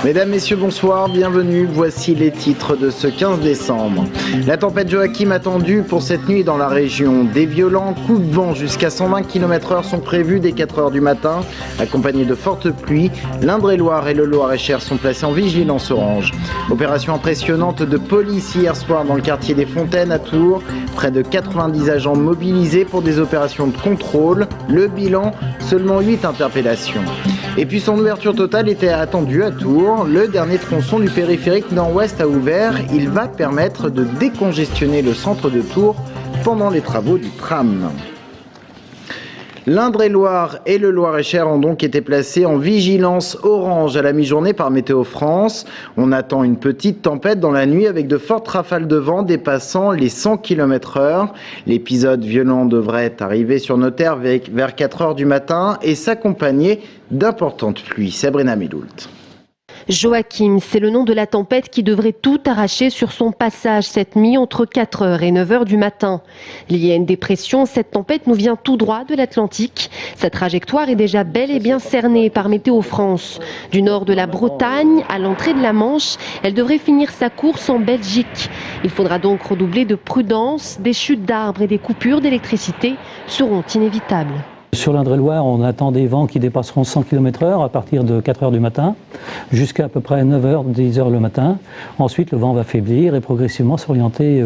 Mesdames, Messieurs, bonsoir, bienvenue. Voici les titres de ce 15 décembre. La tempête Joachim attendue pour cette nuit dans la région. Des violents coups de vent jusqu'à 120 km/h sont prévus dès 4 h du matin, accompagnés de fortes pluies. L'Indre-et-Loire et le Loir-et-Cher sont placés en vigilance orange. Opération impressionnante de police hier soir dans le quartier des Fontaines à Tours. Près de 90 agents mobilisés pour des opérations de contrôle. Le bilan, seulement 8 interpellations. Et puis son ouverture totale était attendue à Tours. Le dernier tronçon du périphérique nord-ouest a ouvert. Il va permettre de décongestionner le centre de Tours pendant les travaux du tram. L'Indre-et-Loire et le Loir-et-Cher ont donc été placés en vigilance orange à la mi-journée par Météo France. On attend une petite tempête dans la nuit avec de fortes rafales de vent dépassant les 100 km/h. L'épisode violent devrait arriver sur nos terres vers 4 h du matin et s'accompagner d'importantes pluies. Sabrina Meloult. Joachim, c'est le nom de la tempête qui devrait tout arracher sur son passage cette nuit entre 4 h et 9 h du matin. Liée à une dépression, cette tempête nous vient tout droit de l'Atlantique. Sa trajectoire est déjà bel et bien cernée par Météo France. Du nord de la Bretagne à l'entrée de la Manche, elle devrait finir sa course en Belgique. Il faudra donc redoubler de prudence. Des chutes d'arbres et des coupures d'électricité seront inévitables. Sur l'Indre-et-Loire, on attend des vents qui dépasseront 100 km/h à partir de 4 h du matin, jusqu'à à peu près 9 h, 10 h le matin. Ensuite, le vent va faiblir et progressivement s'orienter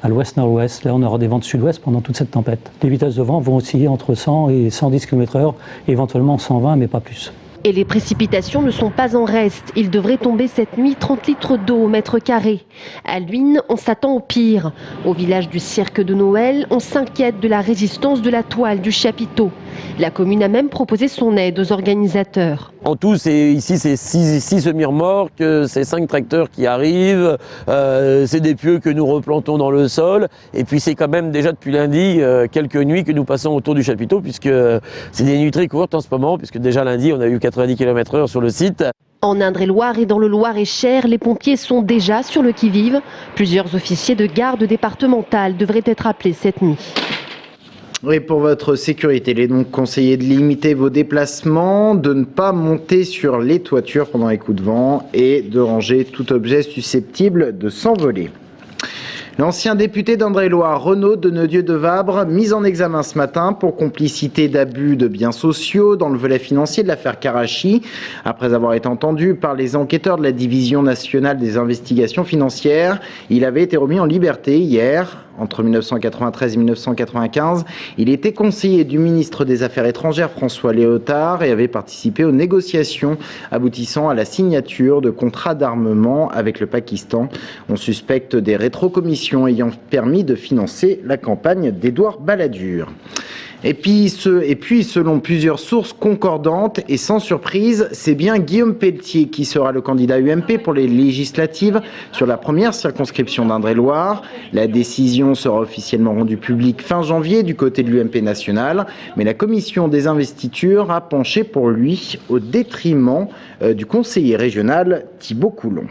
à l'ouest-nord-ouest. Là, on aura des vents de sud-ouest pendant toute cette tempête. Les vitesses de vent vont osciller entre 100 et 110 km/h, éventuellement 120, mais pas plus. Et les précipitations ne sont pas en reste. Il devrait tomber cette nuit 30 litres d'eau au mètre carré. À Luynes, on s'attend au pire. Au village du Cirque de Noël, on s'inquiète de la résistance de la toile du chapiteau. La commune a même proposé son aide aux organisateurs. En tout, ici, c'est 6 semi-remorques, c'est 5 tracteurs qui arrivent, c'est des pieux que nous replantons dans le sol. Et puis c'est quand même déjà depuis lundi quelques nuits que nous passons autour du chapiteau, puisque c'est des nuits très courtes en ce moment, puisque déjà lundi, on a eu 90 km/h sur le site. En Indre-et-Loire et dans le Loir-et-Cher, les pompiers sont déjà sur le qui-vive. Plusieurs officiers de garde départementale devraient être appelés cette nuit. Oui, pour votre sécurité, il est donc conseillé de limiter vos déplacements, de ne pas monter sur les toitures pendant les coups de vent et de ranger tout objet susceptible de s'envoler. L'ancien député d'Indre-et-Loire, Renaud Deneudieu de Vabre, mis en examen ce matin pour complicité d'abus de biens sociaux dans le volet financier de l'affaire Karachi. Après avoir été entendu par les enquêteurs de la Division nationale des investigations financières, il avait été remis en liberté hier. Entre 1993 et 1995, il était conseiller du ministre des Affaires étrangères François Léotard et avait participé aux négociations aboutissant à la signature de contrats d'armement avec le Pakistan. On suspecte des rétrocommissions ayant permis de financer la campagne d'Édouard Balladur. Et puis, selon plusieurs sources concordantes et sans surprise, c'est bien Guillaume Pelletier qui sera le candidat UMP pour les législatives sur la première circonscription d'Indre-et-Loire. La décision sera officiellement rendue publique fin janvier du côté de l'UMP national, mais la commission des investitures a penché pour lui au détriment du conseiller régional Thibault Coulon.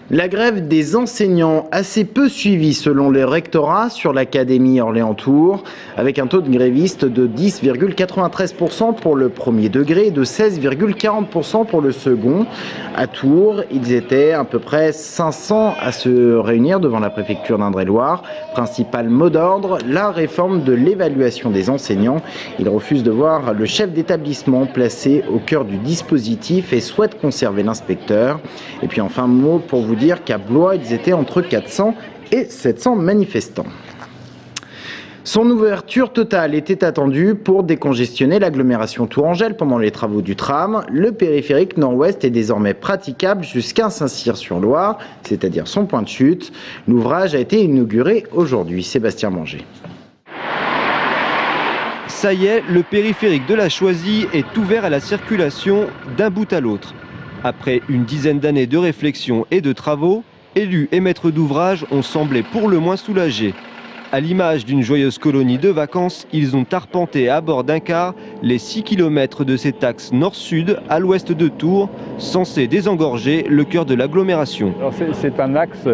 La grève des enseignants, assez peu suivie selon le rectorat sur l'Académie Orléans-Tours, avec un taux de grévistes de 10,93% pour le premier degré et de 16,40% pour le second. À Tours, ils étaient à peu près 500 à se réunir devant la préfecture d'Indre-et-Loire. Principal mot d'ordre, la réforme de l'évaluation des enseignants. Ils refusent de voir le chef d'établissement placé au cœur du dispositif et souhaitent conserver l'inspecteur. Et puis enfin, mot pour vous dire qu'à Blois, ils étaient entre 400 et 700 manifestants. Son ouverture totale était attendue pour décongestionner l'agglomération tourangelle pendant les travaux du tram. Le périphérique nord-ouest est désormais praticable jusqu'à Saint-Cyr-sur-Loire, c'est-à-dire son point de chute. L'ouvrage a été inauguré aujourd'hui. Sébastien Manger. Ça y est, le périphérique de la Choisy est ouvert à la circulation d'un bout à l'autre. Après une dizaine d'années de réflexion et de travaux, élus et maîtres d'ouvrage ont semblé pour le moins soulagés. À l'image d'une joyeuse colonie de vacances, ils ont arpenté à bord d'un car les 6 km de cet axe nord-sud à l'ouest de Tours, censé désengorger le cœur de l'agglomération. C'est un axe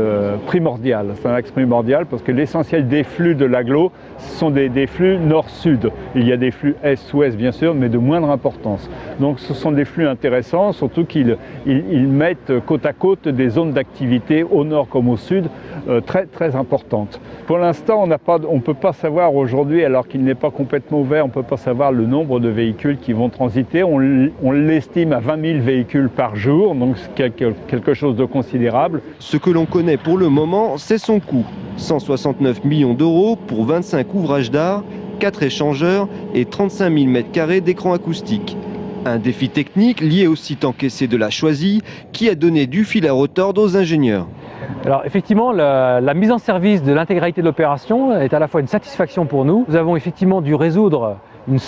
primordial. C'est un axe primordial parce que l'essentiel des flux de l'agglo sont des flux nord-sud. Il y a des flux est-ouest bien sûr, mais de moindre importance. Donc ce sont des flux intéressants, surtout qu'ils mettent côte à côte des zones d'activité au nord comme au sud très importantes. Pour l'instant, on ne peut pas savoir aujourd'hui, alors qu'il n'est pas complètement ouvert, on ne peut pas savoir le nombre de véhicules qui vont transiter. On l'estime à 20 000 véhicules par jour, donc c'est quelque chose de considérable. Ce que l'on connaît pour le moment, c'est son coût. 169 millions d'euros pour 25 ouvrages d'art, 4 échangeurs et 35 000 m² d'écran acoustique. Un défi technique lié au site encaissé de la Choisy qui a donné du fil à retordre aux ingénieurs. Alors effectivement, la mise en service de l'intégralité de l'opération est à la fois une satisfaction pour nous. Nous avons effectivement dû résoudre une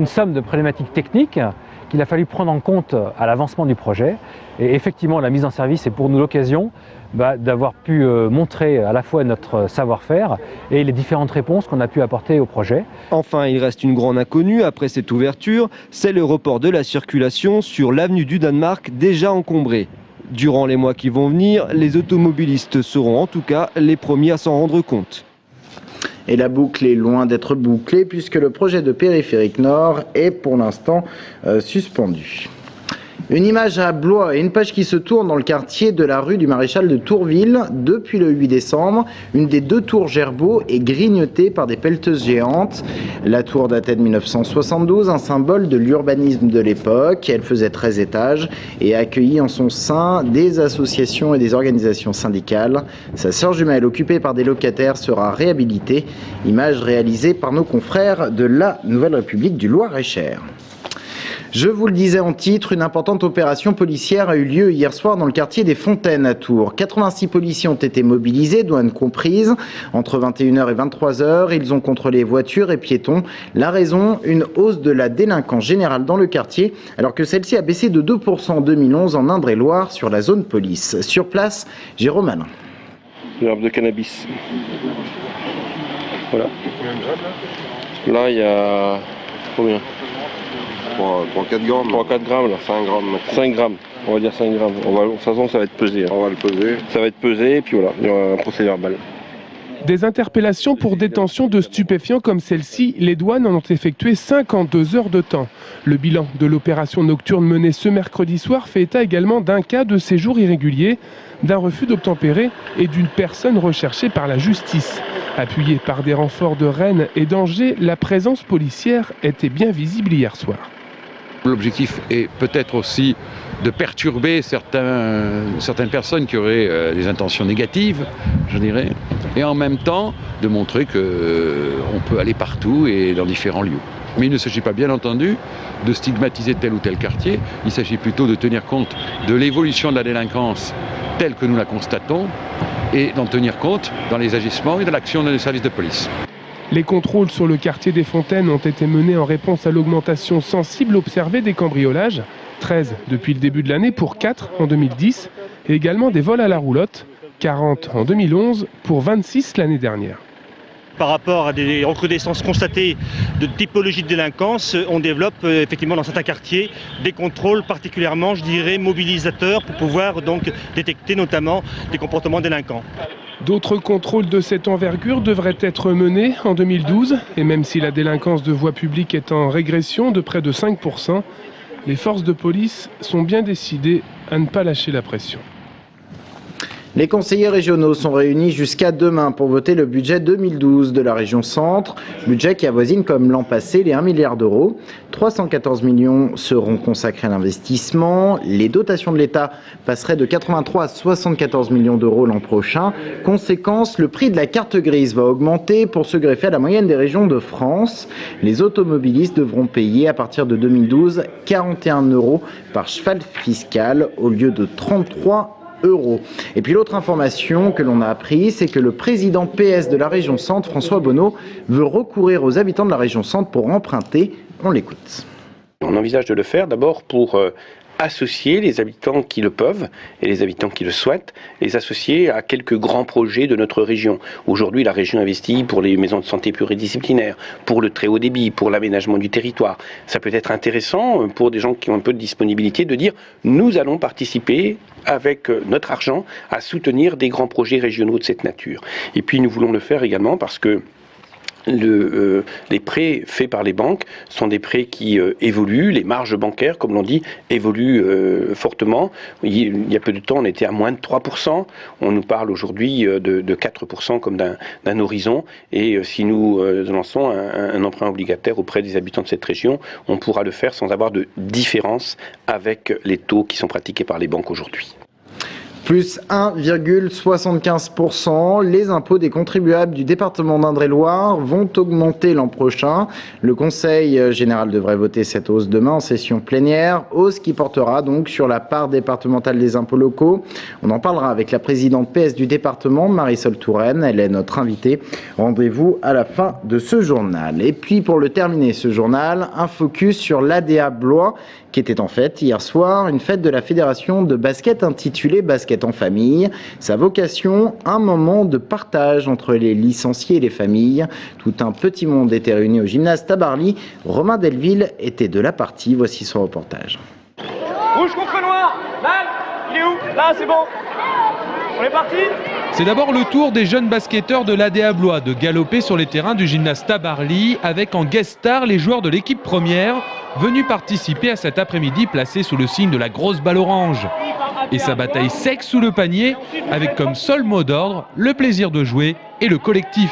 somme de problématiques techniques qu'il a fallu prendre en compte à l'avancement du projet. Et effectivement, la mise en service est pour nous l'occasion d'avoir pu montrer à la fois notre savoir-faire et les différentes réponses qu'on a pu apporter au projet. Enfin, il reste une grande inconnue après cette ouverture, c'est le report de la circulation sur l'avenue du Danemark déjà encombrée. Durant les mois qui vont venir, les automobilistes seront en tout cas les premiers à s'en rendre compte. Et la boucle est loin d'être bouclée puisque le projet de périphérique nord est pour l'instant suspendu. Une image à Blois et une page qui se tourne dans le quartier de la rue du Maréchal de Tourville. Depuis le 8 décembre, une des 2 tours Gerbaud est grignotée par des pelleteuses géantes. La tour datait de 1972, un symbole de l'urbanisme de l'époque. Elle faisait 13 étages et a accueilli en son sein des associations et des organisations syndicales. Sa sœur jumelle, occupée par des locataires, sera réhabilitée. Image réalisée par nos confrères de la Nouvelle République du Loir-et-Cher. Je vous le disais en titre, une importante opération policière a eu lieu hier soir dans le quartier des Fontaines à Tours. 86 policiers ont été mobilisés, douane comprise. Entre 21h et 23h, ils ont contrôlé voitures et piétons. La raison, une hausse de la délinquance générale dans le quartier, alors que celle-ci a baissé de 2% en 2011 en Indre-et-Loire sur la zone police. Sur place, Jérôme Alain. L'herbe de cannabis. Voilà. Là, il y a combien ? 3-4 grammes. 3-4 grammes, là. 5 grammes. 5 grammes, on va dire 5 grammes. De toute façon, ça va être pesé. Hein. On va le peser. Ça va être pesé, et puis voilà, il y aura un procès verbal. Des interpellations pour détention de stupéfiants comme celle-ci, les douanes en ont effectué 52 heures de temps. Le bilan de l'opération nocturne menée ce mercredi soir fait état également d'un cas de séjour irrégulier, d'un refus d'obtempérer et d'une personne recherchée par la justice. Appuyée par des renforts de Rennes et d'Angers, la présence policière était bien visible hier soir. L'objectif est peut-être aussi de perturber certaines personnes qui auraient des intentions négatives, je dirais, et en même temps de montrer qu'on peut aller partout et dans différents lieux. Mais il ne s'agit pas, bien entendu, de stigmatiser tel ou tel quartier, il s'agit plutôt de tenir compte de l'évolution de la délinquance telle que nous la constatons et d'en tenir compte dans les agissements et dans l'action des services de police. Les contrôles sur le quartier des Fontaines ont été menés en réponse à l'augmentation sensible observée des cambriolages, 13 depuis le début de l'année pour 4 en 2010, et également des vols à la roulotte, 40 en 2011 pour 26 l'année dernière. Par rapport à des recrudescences constatées de typologie de délinquance, on développe effectivement dans certains quartiers des contrôles particulièrement, je dirais, mobilisateurs pour pouvoir donc détecter notamment des comportements délinquants. D'autres contrôles de cette envergure devraient être menés en 2012, et même si la délinquance de voie publique est en régression de près de 5%, les forces de police sont bien décidées à ne pas lâcher la pression. Les conseillers régionaux sont réunis jusqu'à demain pour voter le budget 2012 de la région Centre, budget qui avoisine comme l'an passé les 1 milliard d'euros. 314 millions seront consacrés à l'investissement. Les dotations de l'État passeraient de 83 à 74 millions d'euros l'an prochain. Conséquence, le prix de la carte grise va augmenter pour se greffer à la moyenne des régions de France. Les automobilistes devront payer à partir de 2012 41 € par cheval fiscal au lieu de 33 €. Et puis l'autre information que l'on a appris, c'est que le président PS de la région Centre, François Bonneau, veut recourir aux habitants de la région Centre pour emprunter. On l'écoute. On envisage de le faire d'abord pour associer les habitants qui le peuvent et les habitants qui le souhaitent, les associer à quelques grands projets de notre région. Aujourd'hui, la région investit pour les maisons de santé pluridisciplinaires, pour le très haut débit, pour l'aménagement du territoire. Ça peut être intéressant pour des gens qui ont un peu de disponibilité de dire nous allons participer avec notre argent à soutenir des grands projets régionaux de cette nature. Et puis nous voulons le faire également parce que les prêts faits par les banques sont des prêts qui évoluent, les marges bancaires, comme l'on dit, évoluent fortement. Il y a peu de temps, on était à moins de 3%. On nous parle aujourd'hui de 4% comme d'un horizon. Et si nous lançons un emprunt obligataire auprès des habitants de cette région, on pourra le faire sans avoir de différence avec les taux qui sont pratiqués par les banques aujourd'hui. Plus 1,75%. Les impôts des contribuables du département d'Indre-et-Loire vont augmenter l'an prochain. Le Conseil général devrait voter cette hausse demain en session plénière. Hausse qui portera donc sur la part départementale des impôts locaux. On en parlera avec la présidente PS du département, Marisol Touraine. Elle est notre invitée. Rendez-vous à la fin de ce journal. Et puis pour le terminer ce journal, un focus sur l'ADA Blois qui était en fête hier soir, une fête de la fédération de basket intitulée Basket en famille. Sa vocation, un moment de partage entre les licenciés et les familles. Tout un petit monde était réuni au gymnase Tabarly. Romain Delville était de la partie. Voici son reportage. Rouge contre noir. Mal. Il est où? Là, c'est bon. On est parti. C'est d'abord le tour des jeunes basketteurs de l'ADA Blois de galoper sur les terrains du gymnase Tabarly avec en guest star les joueurs de l'équipe première venus participer à cet après-midi placé sous le signe de la grosse balle orange. Et sa bataille sec sous le panier avec comme seul mot d'ordre le plaisir de jouer et le collectif.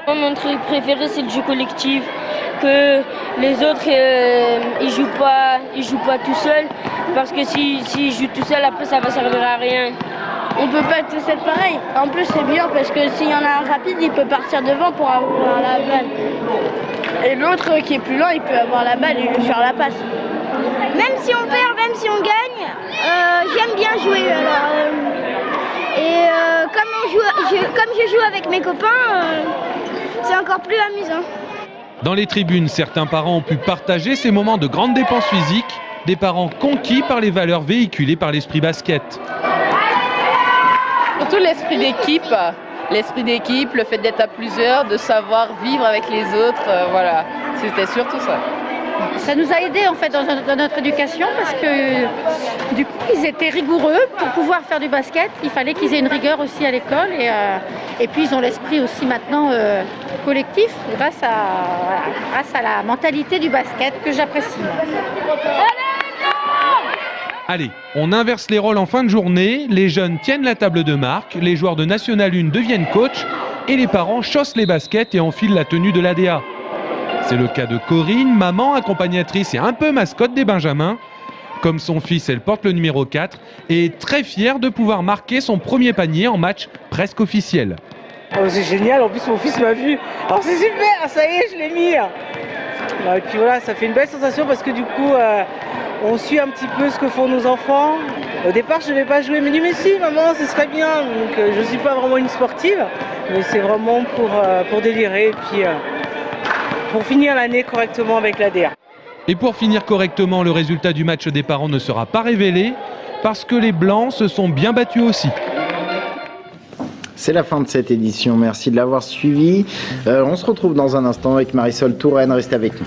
Mon truc préféré c'est le jeu collectif, que les autres ils jouent pas tout seuls parce que s'ils jouent tout seuls après ça va servir à rien. On peut pas tous être pareil. En plus c'est bien parce que s'il y en a un rapide il peut partir devant pour avoir la balle. Et l'autre qui est plus lent il peut avoir la balle et lui faire la passe. Même si on perd, même si on gagne, j'aime bien jouer. Comme je joue avec mes copains, c'est encore plus amusant. Dans les tribunes, certains parents ont pu partager ces moments de grande dépense physique, des parents conquis par les valeurs véhiculées par l'esprit basket. Surtout l'esprit d'équipe, le fait d'être à plusieurs, de savoir vivre avec les autres, voilà, c'était surtout ça. Ça nous a aidés en fait dans notre éducation parce que du coup ils étaient rigoureux pour pouvoir faire du basket. Il fallait qu'ils aient une rigueur aussi à l'école et puis ils ont l'esprit aussi maintenant collectif grâce à la mentalité du basket que j'apprécie. Allez, on inverse les rôles en fin de journée. Les jeunes tiennent la table de marque, les joueurs de National 1 deviennent coach et les parents chaussent les baskets et enfilent la tenue de l'ADA. C'est le cas de Corinne, maman accompagnatrice et un peu mascotte des Benjamins. Comme son fils, elle porte le numéro 4 et est très fière de pouvoir marquer son premier panier en match presque officiel. Oh, c'est génial, en plus mon fils m'a vu. Alors c'est super, ça y est, je l'ai mis. Et puis voilà, ça fait une belle sensation parce que du coup, on suit un petit peu ce que font nos enfants. Au départ, je ne devais pas jouer, mais mais si, maman, ce serait bien. Donc je ne suis pas vraiment une sportive, mais c'est vraiment pour délirer et puis pour finir l'année correctement avec l'ADA. Et pour finir correctement, le résultat du match des parents ne sera pas révélé parce que les Blancs se sont bien battus aussi. C'est la fin de cette édition, merci de l'avoir suivi. On se retrouve dans un instant avec Marisol Touraine, restez avec nous.